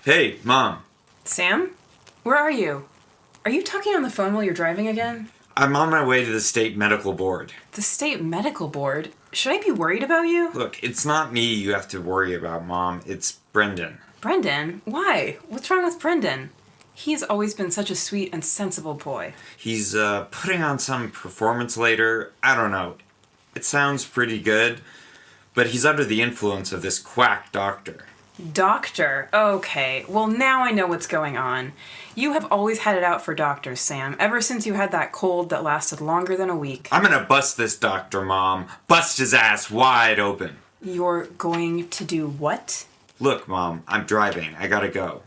Hey, Mom. Sam? Where are you? Are you talking on the phone while you're driving again? I'm on my way to the state medical board. The state medical board? Should I be worried about you? Look, it's not me you have to worry about, Mom. It's Brendan. Brendan? Why? What's wrong with Brendan? He's always been such a sweet and sensible boy. He's putting on some performance later. I don't know. It sounds pretty good, but he's under the influence of this quack doctor. Doctor? Okay, well now I know what's going on. You have always had it out for doctors, Sam, ever since you had that cold that lasted longer than a week. I'm gonna bust this doctor, Mom. Bust his ass wide open. You're going to do what? Look, Mom, I'm driving. I gotta go.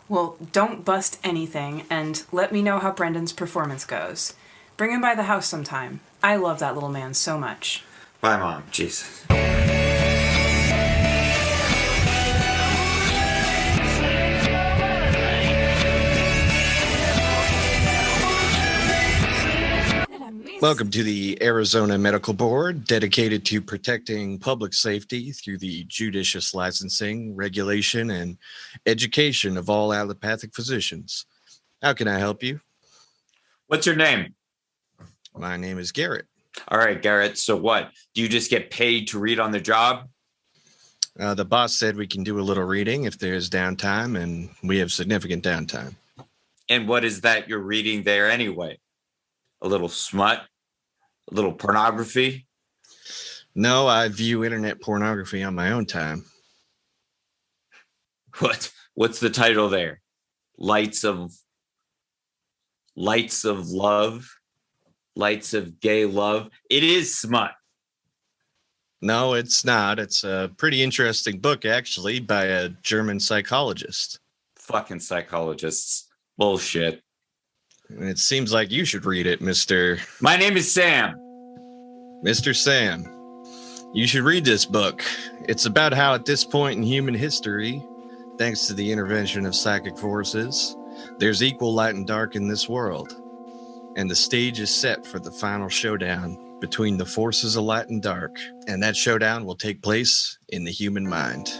Well, don't bust anything, and let me know how Brendan's performance goes. Bring him by the house sometime. I love that little man so much. Bye, Mom. Jesus. Welcome to the Arizona Medical Board, dedicated to protecting public safety through the judicious licensing, regulation, and education of all allopathic physicians. How can I help you? What's your name? My name is Garrett. All right, Garrett. So what? Do you just get paid to read on the job? The boss said we can do a little reading if there's downtime, and we have significant downtime. And what is that you're reading there anyway? A little smut? A little pornography? No, I view internet pornography on my own time. What's the title there? Lights of love? Lights of gay love? It is smut. No, it's not. It's a pretty interesting book, actually, by a German psychologist. Fucking psychologists. Bullshit. It seems like you should read it, Mr. My name is Sam. Mr. Sam. You should read this book. It's about how at this point in human history, thanks to the intervention of psychic forces, there's equal light and dark in this world. And the stage is set for the final showdown between the forces of light and dark. And that showdown will take place in the human mind.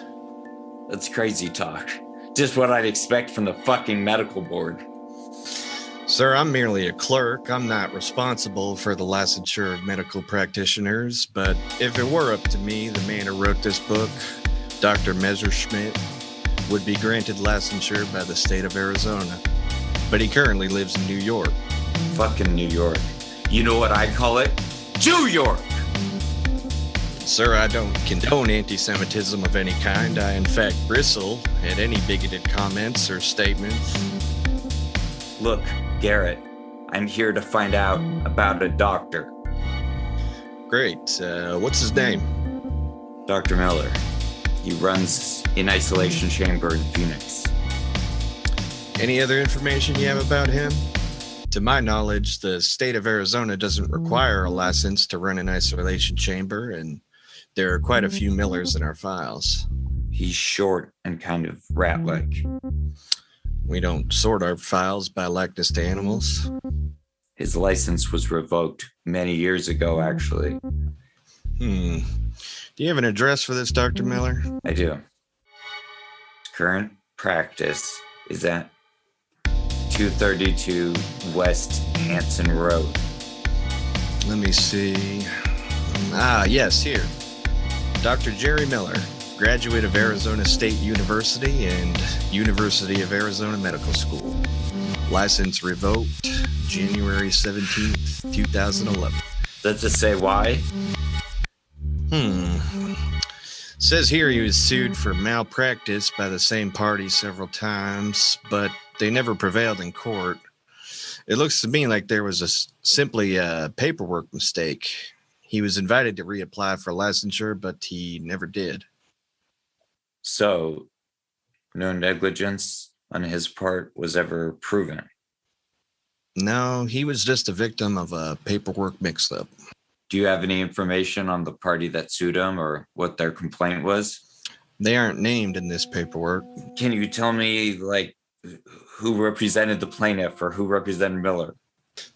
That's crazy talk. Just what I'd expect from the fucking medical board. Sir, I'm merely a clerk. I'm not responsible for the licensure of medical practitioners, but if it were up to me, the man who wrote this book, Dr. Messerschmidt, would be granted licensure by the state of Arizona. But he currently lives in New York. Fucking New York. You know what I call it? Jew York! Sir, I don't condone anti-Semitism of any kind. I, in fact, bristle at any bigoted comments or statements. Look, Garrett, I'm here to find out about a doctor. Great. What's his name? Dr. Miller. He runs an isolation chamber in Phoenix. Any other information you have about him? To my knowledge, the state of Arizona doesn't require a license to run an isolation chamber, and there are quite a few Millers in our files. He's short and kind of rat-like. We don't sort our files by likeness to animals. His license was revoked many years ago, actually. Do you have an address for this, Dr. Miller? I do. His current practice is at 232 West Hanson Road. Let me see. Yes, here. Dr. Jerry Miller, graduate of Arizona State University and University of Arizona Medical School. License revoked January 17th, 2011. Does it say why? Says here he was sued for malpractice by the same party several times, but they never prevailed in court. It looks to me like there was simply a paperwork mistake. He was invited to reapply for licensure, but he never did. So, no negligence on his part was ever proven? No, he was just a victim of a paperwork mix-up. Do you have any information on the party that sued him or what their complaint was? They aren't named in this paperwork. Can you tell me, who represented the plaintiff or who represented Miller?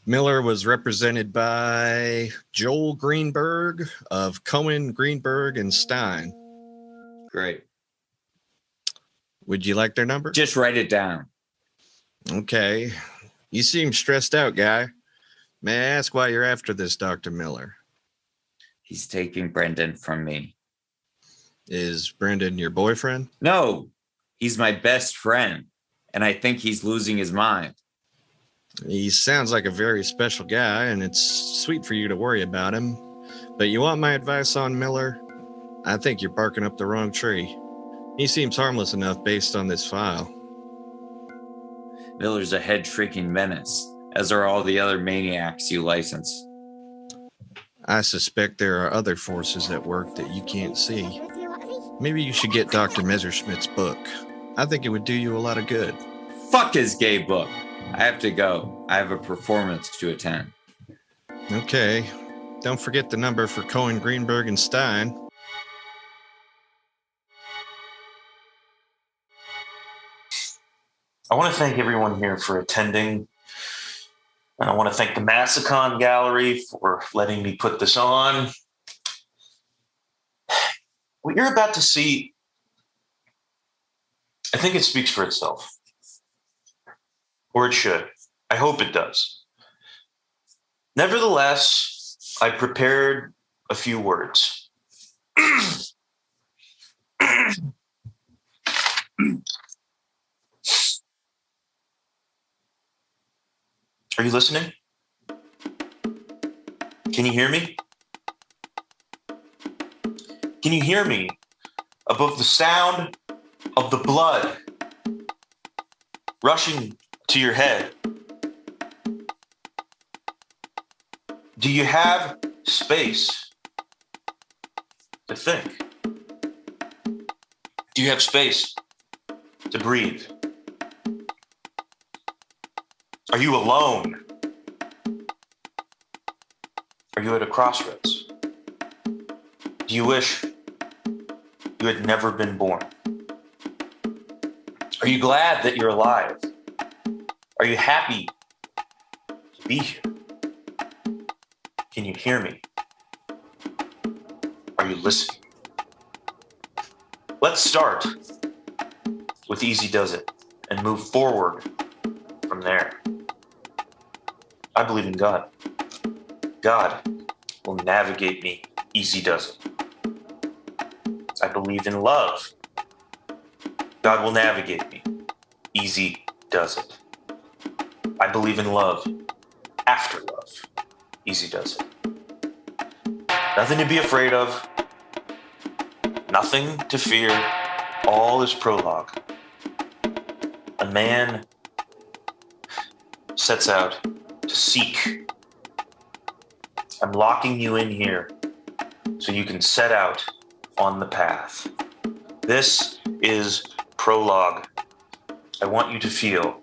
Miller was represented by Joel Greenberg of Cohen, Greenberg, and Stein. Great. Would you like their number? Just write it down. Okay. You seem stressed out, guy. May I ask why you're after this Dr. Miller? He's taking Brendan from me. Is Brendan your boyfriend? No, he's my best friend, and I think he's losing his mind. He sounds like a very special guy, and it's sweet for you to worry about him. But you want my advice on Miller? I think you're barking up the wrong tree. He seems harmless enough based on this file. Miller's a head-shrieking menace, as are all the other maniacs you license. I suspect there are other forces at work that you can't see. Maybe you should get Dr. Messerschmidt's book. I think it would do you a lot of good. Fuck his gay book. I have to go. I have a performance to attend. Okay. Don't forget the number for Cohen, Greenberg, and Stein. I want to thank everyone here for attending. And I want to thank the Massacon Gallery for letting me put this on. What you're about to see, I think it speaks for itself. Or it should. I hope it does. Nevertheless, I prepared a few words. Are you listening? Can you hear me? Can you hear me above the sound of the blood rushing to your head? Do you have space to think? Do you have space to breathe? Are you alone? Are you at a crossroads? Do you wish you had never been born? Are you glad that you're alive? Are you happy to be here? Can you hear me? Are you listening? Let's start with Easy Does It and move forward from there. I believe in God. God will navigate me. Easy does it. I believe in love. God will navigate me. Easy does it. I believe in love. After love. Easy does it. Nothing to be afraid of. Nothing to fear. All is prologue. A man sets out to seek. I'm locking you in here so you can set out on the path. This is prologue. I want you to feel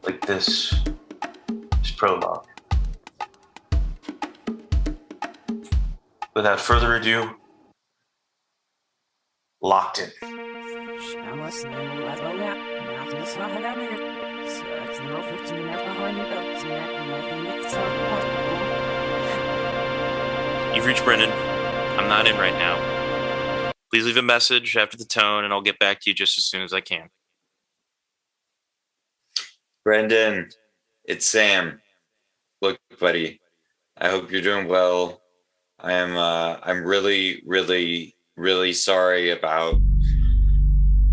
like this is prologue. Without further ado, locked in. You've reached Brendan. I'm not in right now. Please leave a message after the tone, and I'll get back to you just as soon as I can. Brendan, it's Sam. Look, buddy, I hope you're doing well. I'm really, really, really sorry about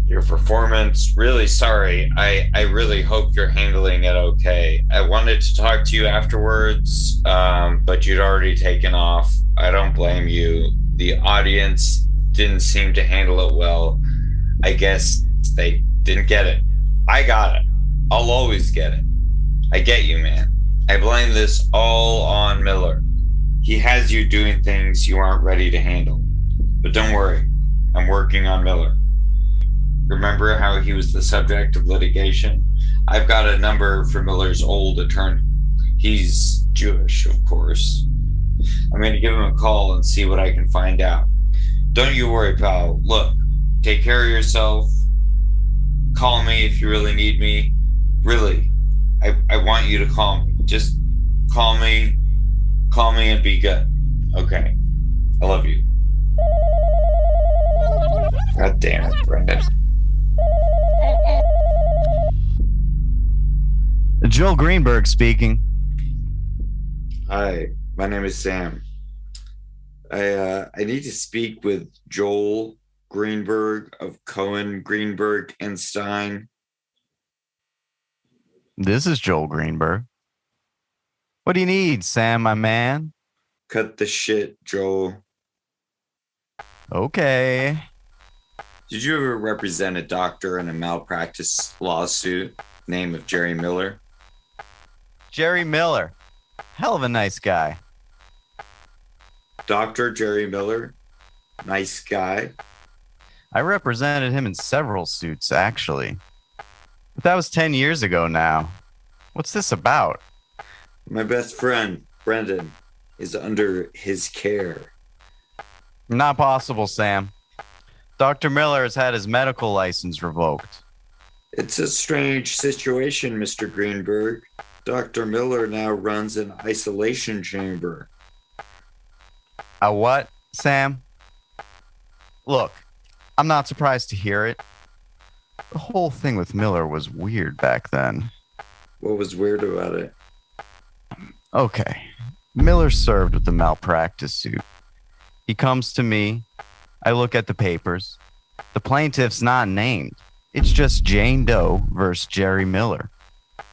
your performance. Really sorry. I really hope you're handling it okay. I wanted to talk to you afterwards, but you'd already taken off. I don't blame you. The audience didn't seem to handle it well. I guess they didn't get it. I got it. I'll always get it. I get you, man. I blame this all on Miller. He has you doing things you aren't ready to handle. But don't worry. I'm working on Miller. Remember how he was the subject of litigation? I've got a number for Miller's old attorney. He's Jewish, of course. I'm going to give him a call and see what I can find out. Don't you worry, pal. Look, take care of yourself. Call me if you really need me. Really, I want you to call me. Just call me and be good. Okay. I love you. God damn it, Brendan. Joel Greenberg speaking. Hi, my name is Sam. I need to speak with Joel Greenberg of Cohen, Greenberg, and Stein. This is Joel Greenberg. What do you need, Sam, my man? Cut the shit, Joel. Okay. Did you ever represent a doctor in a malpractice lawsuit? Name of Jerry Miller? Jerry Miller. Hell of a nice guy. Dr. Jerry Miller? Nice guy. I represented him in several suits, actually. But that was 10 years ago now. What's this about? My best friend, Brendan, is under his care. Not possible, Sam. Dr. Miller has had his medical license revoked. It's a strange situation, Mr. Greenberg. Dr. Miller now runs an isolation chamber. A what, Sam? Look, I'm not surprised to hear it. The whole thing with Miller was weird back then. What was weird about it? Okay, Miller served with the malpractice suit. He comes to me. I look at the papers. The plaintiff's not named. It's just Jane Doe versus Jerry Miller.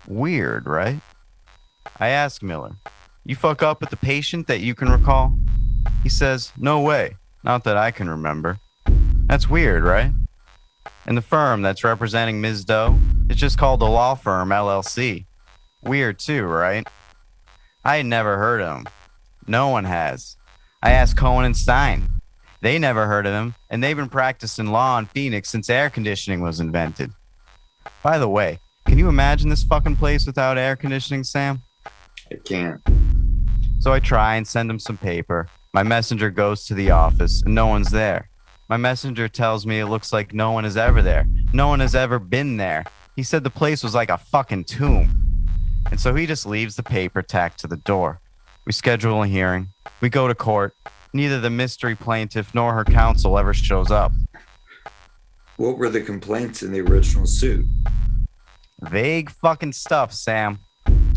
Weird, right? I ask Miller, you fuck up with the patient that you can recall? He says, no way. Not that I can remember. That's weird, right? And the firm that's representing Ms. Doe is just called the law firm LLC. Weird too, right? I had never heard of him. No one has. I asked Cohen and Stein. They never heard of him, and they've been practicing law in Phoenix since air conditioning was invented. By the way, can you imagine this fucking place without air conditioning, Sam? I can't. So I try and send him some paper. My messenger goes to the office, and no one's there. My messenger tells me it looks like no one is ever there. No one has ever been there. He said the place was like a fucking tomb. And so he just leaves the paper tacked to the door. We schedule a hearing. We go to court. Neither the mystery plaintiff nor her counsel ever shows up. What were the complaints in the original suit? Vague fucking stuff, Sam.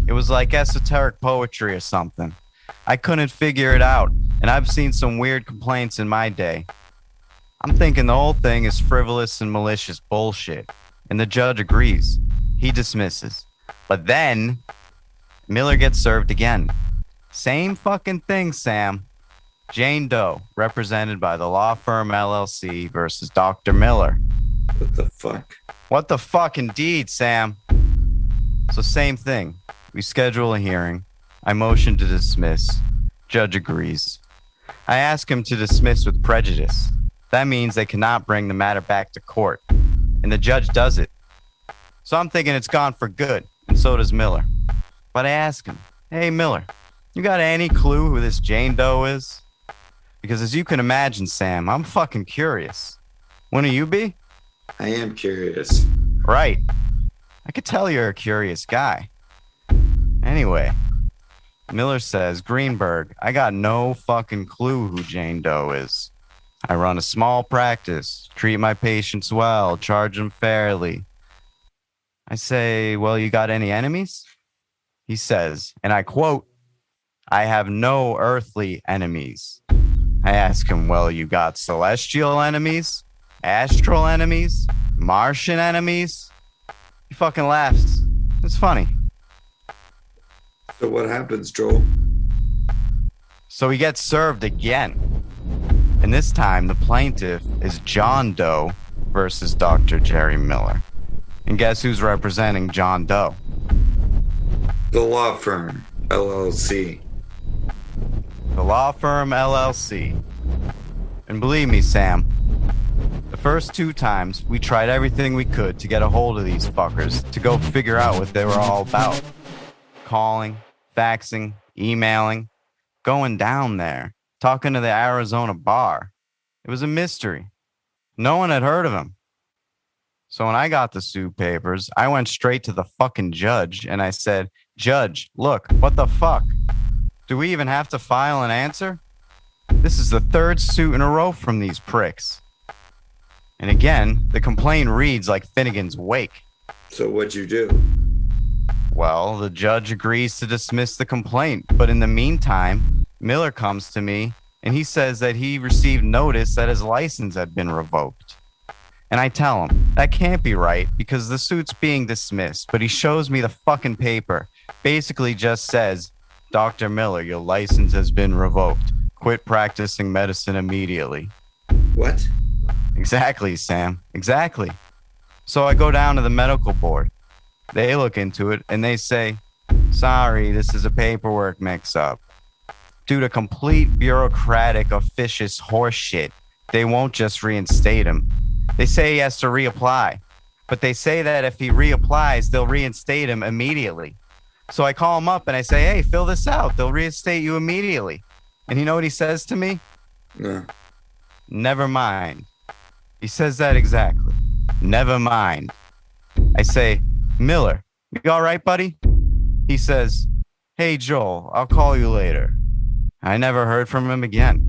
It was like esoteric poetry or something. I couldn't figure it out, and I've seen some weird complaints in my day. I'm thinking the whole thing is frivolous and malicious bullshit, and the judge agrees. He dismisses. But then, Miller gets served again. Same fucking thing, Sam. Jane Doe, represented by the law firm LLC versus Dr. Miller. What the fuck? What the fuck indeed, Sam? So same thing. We schedule a hearing. I motion to dismiss. Judge agrees. I ask him to dismiss with prejudice. That means they cannot bring the matter back to court. And the judge does it. So I'm thinking it's gone for good, and so does Miller. But I ask him, hey Miller, you got any clue who this Jane Doe is? Because as you can imagine, Sam, I'm fucking curious. Wouldn't you be? I am curious. Right. I could tell you're a curious guy. Anyway, Miller says, Greenberg, I got no fucking clue who Jane Doe is. I run a small practice, treat my patients well, charge them fairly. I say, well, you got any enemies? He says, and I quote, I have no earthly enemies. I ask him, well, you got celestial enemies? Astral enemies? Martian enemies? He fucking laughs. It's funny. So what happens, Joel? So he gets served again. And this time the plaintiff is John Doe versus Dr. Jerry Miller. And guess who's representing John Doe? The law firm, LLC. The law firm LLC. And believe me, Sam, the first two times we tried everything we could to get a hold of these fuckers to go figure out what they were all about. Calling, faxing, emailing, going down there, talking to the Arizona bar. It was a mystery. No one had heard of him. So when I got the suit papers, I went straight to the fucking judge and I said, Judge, look, what the fuck? Do we even have to file an answer? This is the third suit in a row from these pricks. And again, the complaint reads like Finnegan's Wake. So what'd you do? Well, the judge agrees to dismiss the complaint, but in the meantime, Miller comes to me and he says that he received notice that his license had been revoked. And I tell him that can't be right because the suit's being dismissed, but he shows me the fucking paper. Basically just says, Dr. Miller, your license has been revoked. Quit practicing medicine immediately. What? Exactly, Sam. Exactly. So I go down to the medical board. They look into it and they say, sorry, this is a paperwork mix-up. Due to complete bureaucratic officious horse shit, they won't just reinstate him. They say he has to reapply. But they say that if he reapplies, they'll reinstate him immediately. So I call him up and I say, hey, fill this out. They'll reinstate you immediately. And you know what he says to me? No. Never mind. He says that exactly. Never mind. I say, Miller, you all right, buddy? He says, hey, Joel, I'll call you later. I never heard from him again.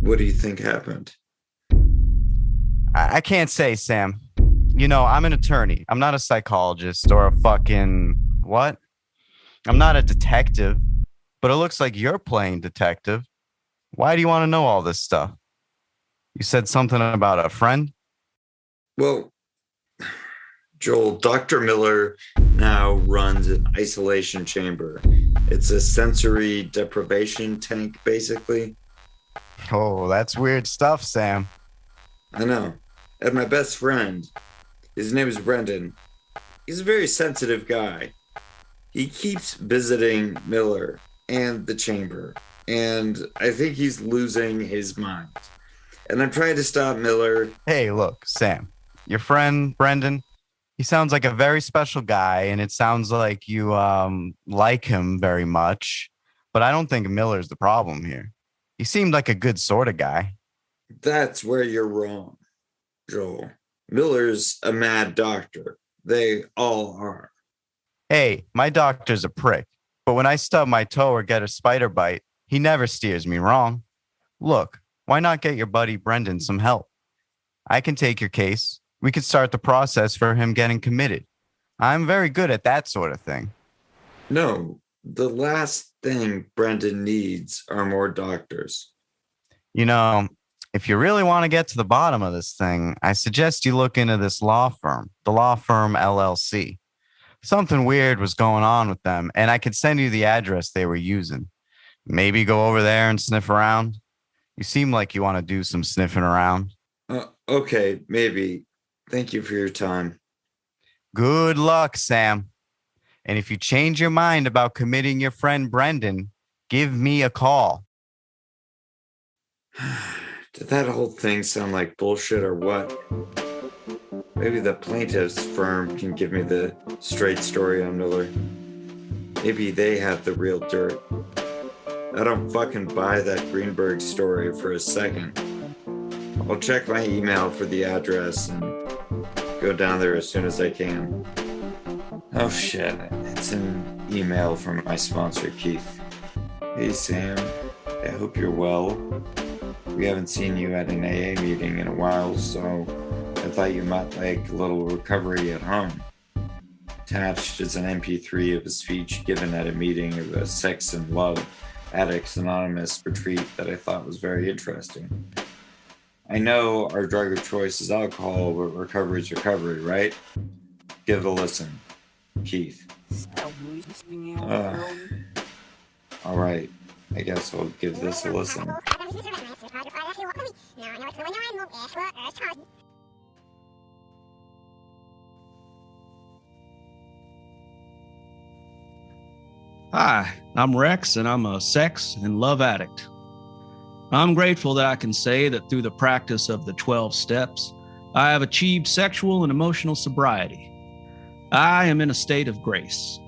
What do you think happened? I can't say, Sam. You know, I'm an attorney. I'm not a psychologist or a fucking what? I'm not a detective, but it looks like you're playing detective. Why do you want to know all this stuff? You said something about a friend? Well, Joel, Dr. Miller now runs an isolation chamber. It's a sensory deprivation tank, basically. Oh, that's weird stuff, Sam. I know. And my best friend, his name is Brendan. He's a very sensitive guy. He keeps visiting Miller and the chamber, and I think he's losing his mind. And I'm trying to stop Miller. Hey, look, Sam, your friend, Brendan, he sounds like a very special guy, and it sounds like you like him very much, but I don't think Miller's the problem here. He seemed like a good sort of guy. That's where you're wrong, Joel. Miller's a mad doctor. They all are. Hey, my doctor's a prick, but when I stub my toe or get a spider bite, he never steers me wrong. Look, why not get your buddy Brendan some help? I can take your case. We could start the process for him getting committed. I'm very good at that sort of thing. No, the last thing Brendan needs are more doctors. You know, if you really want to get to the bottom of this thing, I suggest you look into this law firm, the law firm LLC. Something weird was going on with them, and I could send you the address they were using. Maybe go over there and sniff around. You seem like you want to do some sniffing around. Okay, maybe. Thank you for your time. Good luck, Sam. And if you change your mind about committing your friend Brendan, give me a call. Did that whole thing sound like bullshit or what? Maybe the plaintiff's firm can give me the straight story on Miller. Maybe they have the real dirt. I don't fucking buy that Greenberg story for a second. I'll check my email for the address and go down there as soon as I can. Oh shit, it's an email from my sponsor, Keith. Hey Sam, I hope you're well. We haven't seen you at an AA meeting in a while, so I thought you might like a little recovery at home. Attached is an MP3 of a speech given at a meeting of a Sex and Love Addicts Anonymous retreat that I thought was very interesting. I know our drug of choice is alcohol, but recovery is recovery, right? Give it a listen. Keith. All right. I guess I'll give this a listen. Hi, I'm Rex, and I'm a sex and love addict. I'm grateful that I can say that through the practice of the 12 steps, I have achieved sexual and emotional sobriety. I am in a state of grace.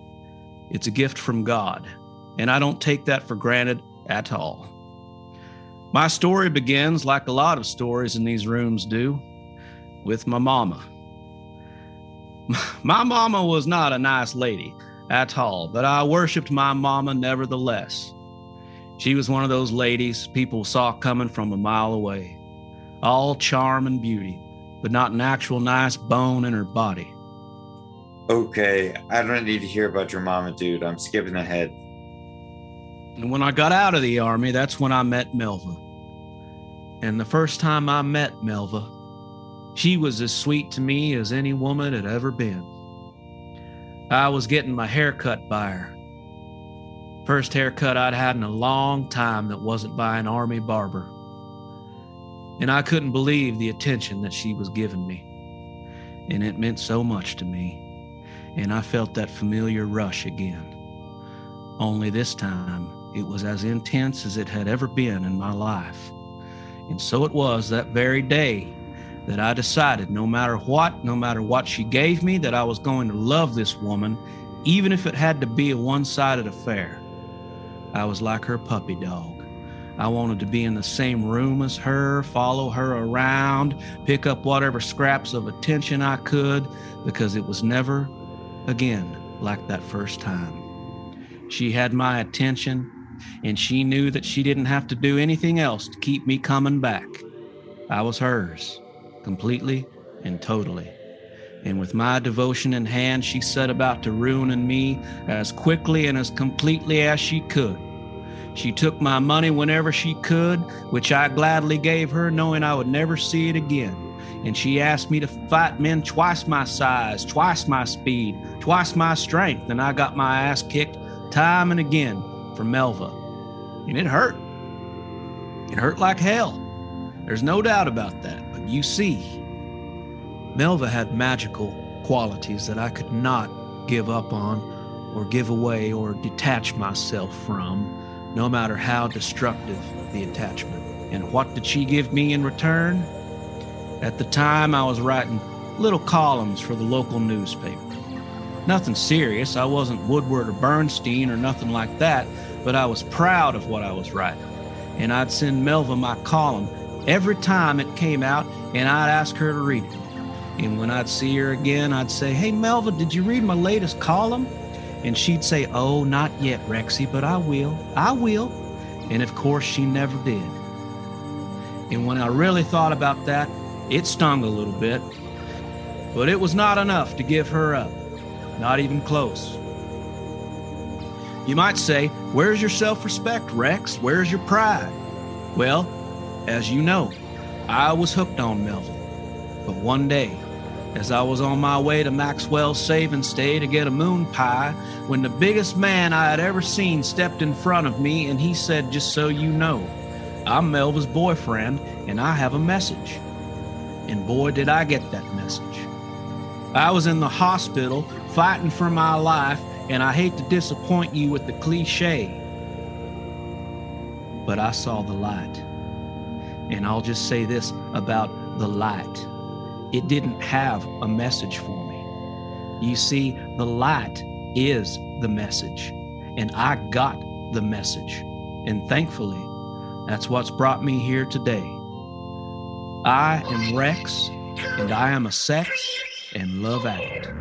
It's a gift from God, and I don't take that for granted at all. My story begins, like a lot of stories in these rooms do, with my mama. My mama was not a nice lady at all, but I worshiped my mama nevertheless. She was one of those ladies people saw coming from a mile away, all charm and beauty, but not an actual nice bone in her body. Okay, I don't need to hear about your mama, dude. I'm skipping ahead. And when I got out of the Army, that's when I met Melva. And the first time I met Melva, she was as sweet to me as any woman had ever been. I was getting my hair cut by her. First haircut I'd had in a long time that wasn't by an Army barber. And I couldn't believe the attention that she was giving me. And it meant so much to me. And I felt that familiar rush again. Only this time, it was as intense as it had ever been in my life. And so it was that very day that I decided no matter what she gave me, that I was going to love this woman, even if it had to be a one-sided affair. I was like her puppy dog. I wanted to be in the same room as her, follow her around, pick up whatever scraps of attention I could, because it was never again like that first time. She had my attention, and she knew that she didn't have to do anything else to keep me coming back. I was hers, completely and totally. And with my devotion in hand, she set about to ruin me as quickly and as completely as she could. She took my money whenever she could, which I gladly gave her, knowing I would never see it again. And she asked me to fight men twice my size, twice my speed, twice my strength, and I got my ass kicked time and again from Melva. And it hurt. It hurt like hell. There's no doubt about that. But you see, Melva had magical qualities that I could not give up on or give away or detach myself from, no matter how destructive the attachment. And what did she give me in return? At the time, I was writing little columns for the local newspaper. Nothing serious. I wasn't Woodward or Bernstein or nothing like that, but I was proud of what I was writing. And I'd send Melva my column every time it came out, and I'd ask her to read it. And when I'd see her again, I'd say, "Hey, Melva, did you read my latest column?" And she'd say, "Oh, not yet, Rexy, but I will. And of course, she never did. And when I really thought about that, it stung a little bit. But it was not enough to give her up. Not even close. You might say, "Where's your self-respect, Rex? Where's your pride?" Well, as you know, I was hooked on Melvin. But one day, as I was on my way to Maxwell's Saving Stay to get a moon pie, when the biggest man I had ever seen stepped in front of me, and he said, "Just so you know, I'm Melva's boyfriend, and I have a message." And boy, did I get that message. I was in the hospital fighting for my life, and I hate to disappoint you with the cliche, but I saw the light. And I'll just say this about the light. It didn't have a message for me. You see, the light is the message, and I got the message. And thankfully, that's what's brought me here today. I am Rex, and I am a sex and love addict.